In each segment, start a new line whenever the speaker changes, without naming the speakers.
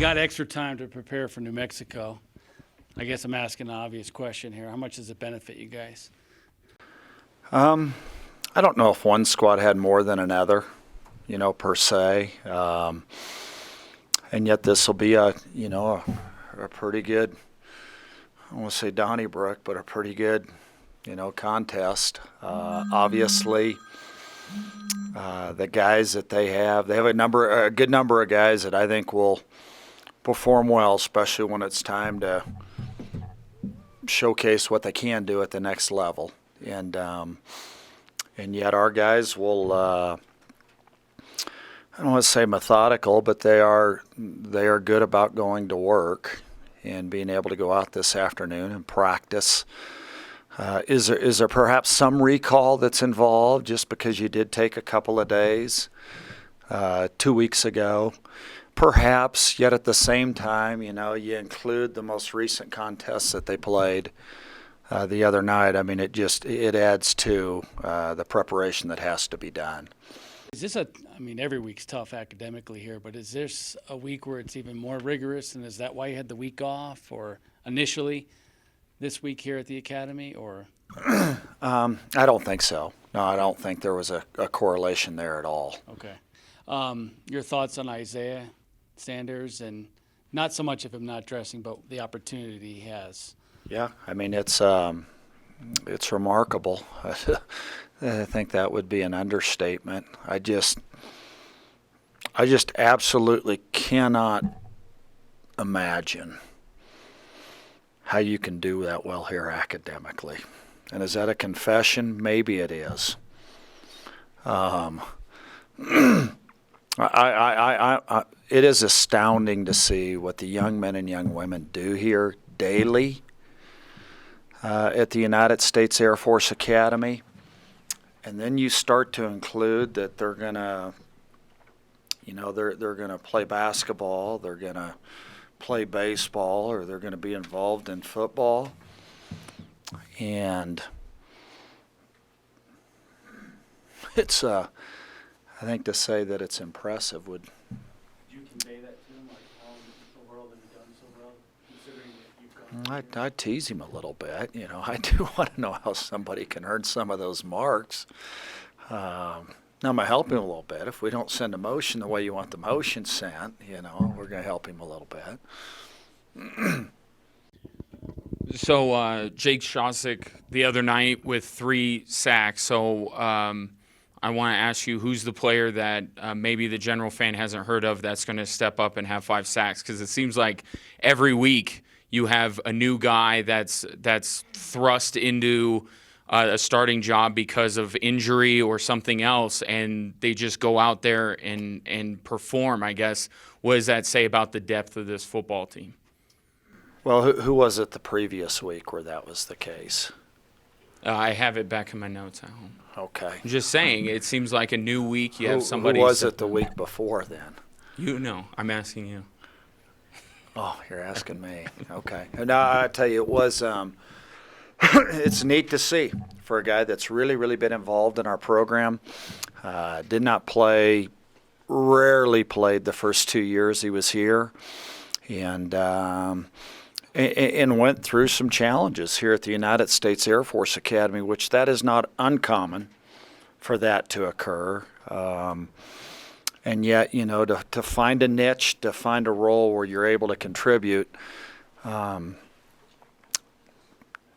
got extra time to prepare for New Mexico. I guess I'm asking an obvious question here. How much does it benefit you guys?
I don't know if one squad had more than another, per se. And yet this will be a pretty good, I want to say Donnybrook, but a pretty good, contest. Obviously, the guys that they have a good number of guys that I think will perform well, especially when it's time to showcase what they can do at the next level. And yet our guys will, I don't want to say methodical, but they are good about going to work and being able to go out this afternoon and practice. Is there perhaps some recall that's involved just because you did take a couple of days 2 weeks ago? Perhaps, yet at the same time, you include the most recent contests that they played the other night. I mean, it adds to the preparation that has to be done.
Is this every week's tough academically here, but is this a week where it's even more rigorous, and is that why you had the week off, or initially this week here at the academy, or?
I don't think so. No, I don't think there was a correlation there at all.
Okay. Your thoughts on Isaiah Sanders, and not so much of him not dressing, but the opportunity he has?
Yeah, it's remarkable. I think that would be an understatement. I just absolutely cannot imagine how you can do that well here academically. And is that a confession? Maybe it is. It is astounding to see what the young men and young women do here daily at the United States Air Force Academy. And then you start to include that they're gonna, they're gonna play basketball, they're gonna play baseball, or they're gonna be involved in football. And it's, I think to say that it's impressive would.
Did you convey that to him, like how in the world have you done so well, considering that you've gone?
I tease him a little bit. I do want to know how somebody can earn some of those marks. Now I'm going to help him a little bit. If we don't send a motion the way you want the motion sent, we're going to help him a little bit.
So Jake Shostak the other night with 3 sacks. So I want to ask you, who's the player that maybe the general fan hasn't heard of that's going to step up and have 5 sacks? Because it seems like every week you have a new guy that's thrust into a starting job because of injury or something else, and they just go out there and perform, I guess. What does that say about the depth of this football team?
Well, who was it the previous week where that was the case?
I have it back in my notes at home.
Okay.
I'm just saying, it seems like a new week. You have somebody.
Who was it the week before then?
I'm asking you.
Oh, you're asking me. Okay. No, I tell you, it was. It's neat to see for a guy that's really, really been involved in our program. Did not play, rarely played the first 2 years he was here, and went through some challenges here at the United States Air Force Academy, which that is not uncommon for that to occur. And yet, to find a niche, to find a role where you're able to contribute,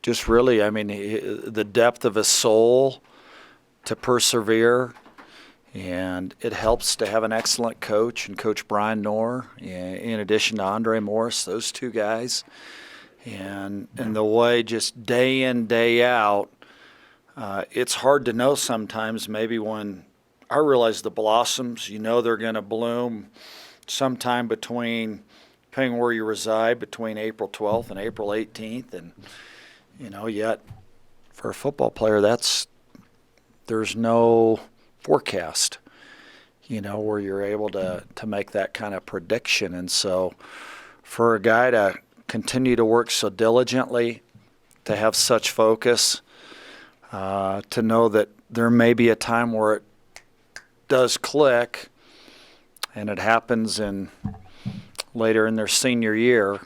just really, the depth of his soul to persevere, and it helps to have an excellent coach and Coach Brian Knorr, in addition to Andre Morris, those 2 guys. And the way just day in, day out, it's hard to know sometimes maybe when I realize the blossoms, they're going to bloom sometime between, depending where you reside, between April 12th and April 18th. And, yet for a football player, there's no forecast, where you're able to make that kind of prediction. And so for a guy to continue to work so diligently, to have such focus, to know that there may be a time where it does click, and it happens in later in their senior year,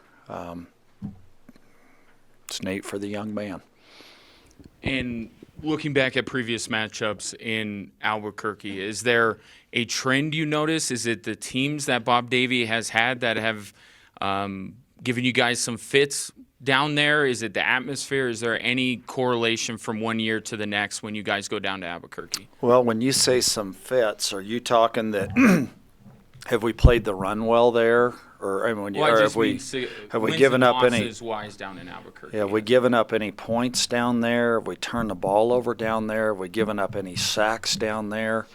it's neat for the young man.
And looking back at previous matchups in Albuquerque, is there a trend you notice? Is it the teams that Bob Davie has had that have given you guys some fits down there? Is it the atmosphere? Is there any correlation from one year to the next when you guys go down to Albuquerque?
Well, when you say some fits, are you talking that have we played the run well there, or I mean,
Well, I
or
just
have we
mean
have we
wins
given
and
up any?
losses wise down in Albuquerque?
Have we given up any points down there? Have we turned the ball over down there? Have we given up any sacks down there?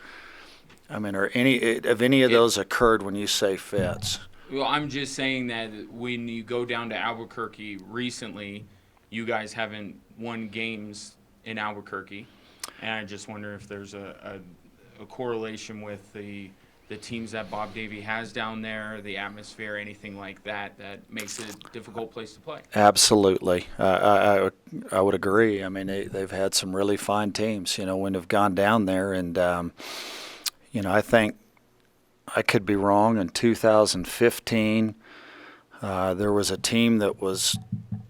I mean, have any of those occurred when you say fits?
Well, I'm just saying that when you go down to Albuquerque recently, you guys haven't won games in Albuquerque, and I just wonder if there's a correlation with the teams that Bob Davie has down there, the atmosphere, anything like that, that makes it a difficult place to play.
Absolutely, I would agree. I mean, they've had some really fine teams, when they've gone down there, and I think I could be wrong. In 2015, there was a team that was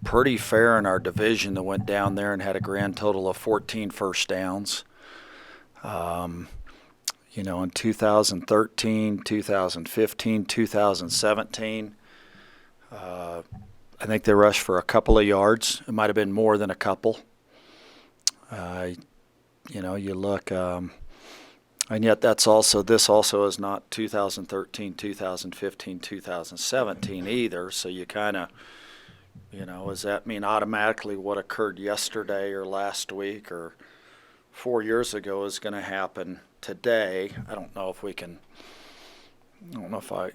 pretty fair in our division that went down there and had a grand total of 14 first downs. In 2013, 2015, 2017, I think they rushed for a couple of yards. It might have been more than a couple. You look, and yet this also is not 2013, 2015, 2017 either. So you kind of, does that mean automatically what occurred yesterday or last week or 4 years ago is going to happen today? I don't know if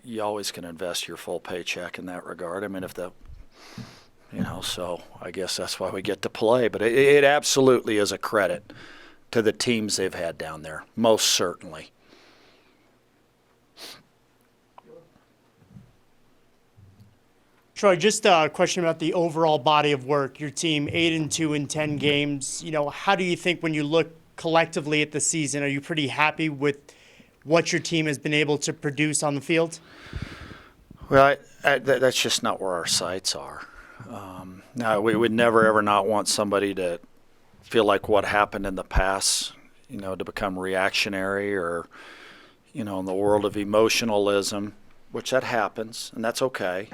you always can invest your full paycheck in that regard. I mean, so I guess that's why we get to play. But it absolutely is a credit to the teams they've had down there, most certainly.
Troy, just a question about the overall body of work. Your team 8-2 in 10 games. How do you think when you look collectively at the season, are you pretty happy with what your team has been able to produce on the field?
Well, that's just not where our sights are. No, we would never ever not want somebody to feel like what happened in the past, to become reactionary or, in the world of emotionalism, which that happens, and that's okay.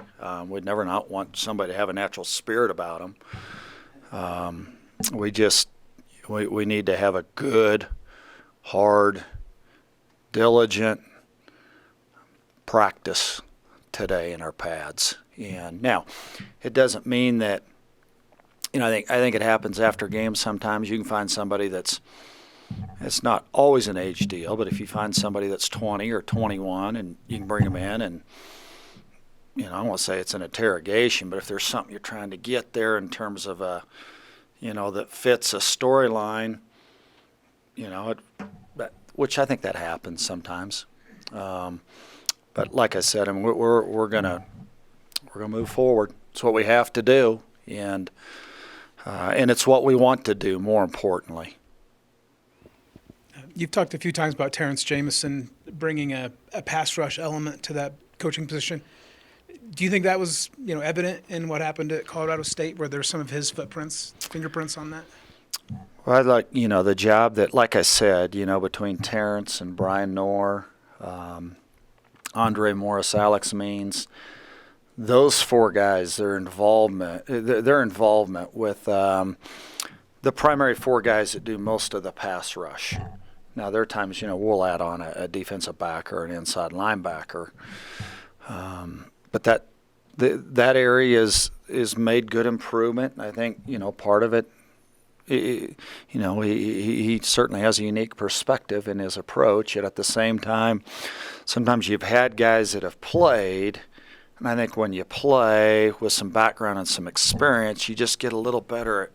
We'd never not want somebody to have a natural spirit about them. We need to have a good, hard, diligent practice today in our pads. And now, it doesn't mean that, I think it happens after games sometimes. You can find somebody it's not always an age deal, but if you find somebody that's 20 or 21 and you can bring them in and, I won't say it's an interrogation, but if there's something you're trying to get there in terms of that fits a storyline, which I think that happens sometimes. But like I said, we're gonna move forward. It's what we have to do, and it's what we want to do. More importantly,
you've talked a few times about Terrence Jamison bringing a pass rush element to that coaching position. Do you think that was evident in what happened at Colorado State, where there's some of his fingerprints on that?
Well, I'd like the job that, like I said, between Terrence and Brian Knorr, Andre Morris, Alex Means, those four guys, their involvement with the primary four guys that do most of the pass rush. Now, there are times, we'll add on a defensive backer or an inside linebacker. But that area is made good improvement. I think, part of it, he certainly has a unique perspective in his approach. Yet at the same time, sometimes you've had guys that have played, and I think when you play with some background and some experience, you just get a little better at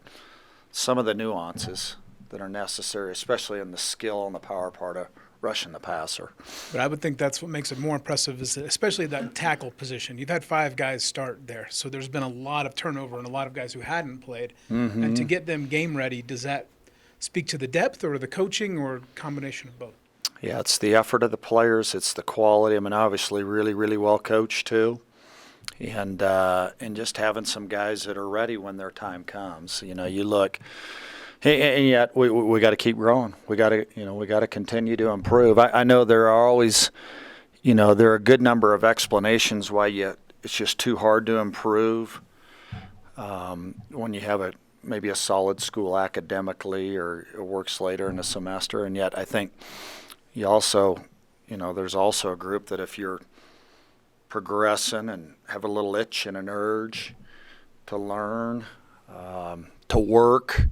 some of the nuances that are necessary, especially in the skill and the power part of rushing the passer.
But I would think that's what makes it more impressive, is that especially that tackle position. You've had 5 guys start there, so there's been a lot of turnover and a lot of guys who hadn't played. Mm-hmm. And to get them game ready, does that speak to the depth or the coaching or combination of both?
Yeah, it's the effort of the players. It's the quality. Obviously really, really well coached too. and just having some guys that are ready when their time comes. You know, you look, and yet we got to keep growing. We got to continue to improve. I know there are always, there are a good number of explanations why it's just too hard to improve when you have maybe a solid school academically or it works later in the semester. And yet I think you also, there's also a group that if you're progressing and have a little itch and an urge to learn, to work,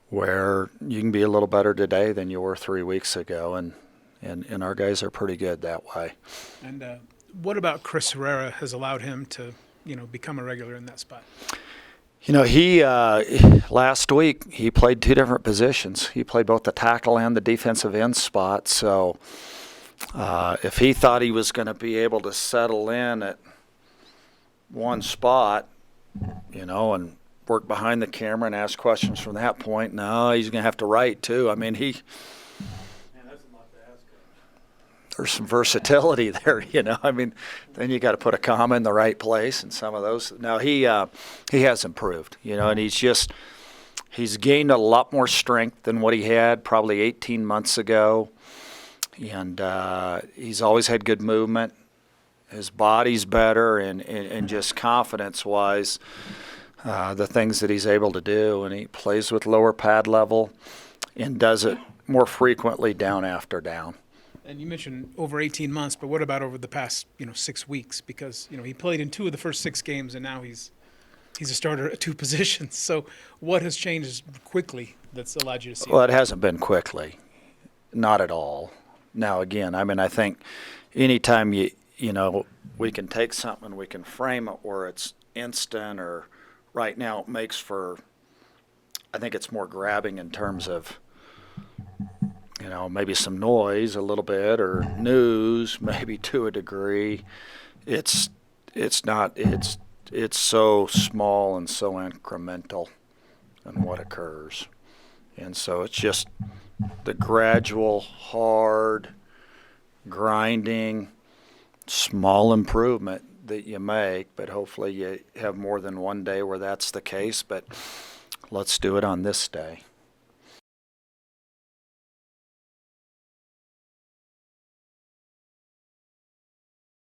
where you can be a little better today than you were 3 weeks ago. And our guys are pretty good that way.
And what about Chris Herrera has allowed him to, become a regular in that spot?
He last week he played two different positions. He played both the tackle and the defensive end spot. So if he thought he was going to be able to settle in at one spot, and work behind the camera and ask questions from that point, no, he's going to have to write too. I mean, there's some versatility there, I mean, then you got to put a comma in the right place and some of those. Now he has improved, and he's gained a lot more strength than what he had probably 18 months ago. And he's always had good movement. His body's better, and just confidence-wise, the things that he's able to do. And he plays with lower pad level and does it more frequently down after down.
And you mentioned over 18 months, but what about over the past, 6 weeks? Because, he played in 2 of the first 6 games, and now he's a starter at 2 positions. So what has changed quickly that's allowed you to see
Well,
it?
it hasn't been quickly. Not at all. Now, again, I mean, I think anytime we can take something and we can frame it where it's instant, or right now it makes for, I think it's more grabbing in terms of, maybe some noise a little bit, or news maybe to a degree. It's so small and so incremental in what occurs. And so it's just the gradual, hard, grinding, small improvement that you make, but hopefully you have more than one day where that's the case. But let's do it on this day.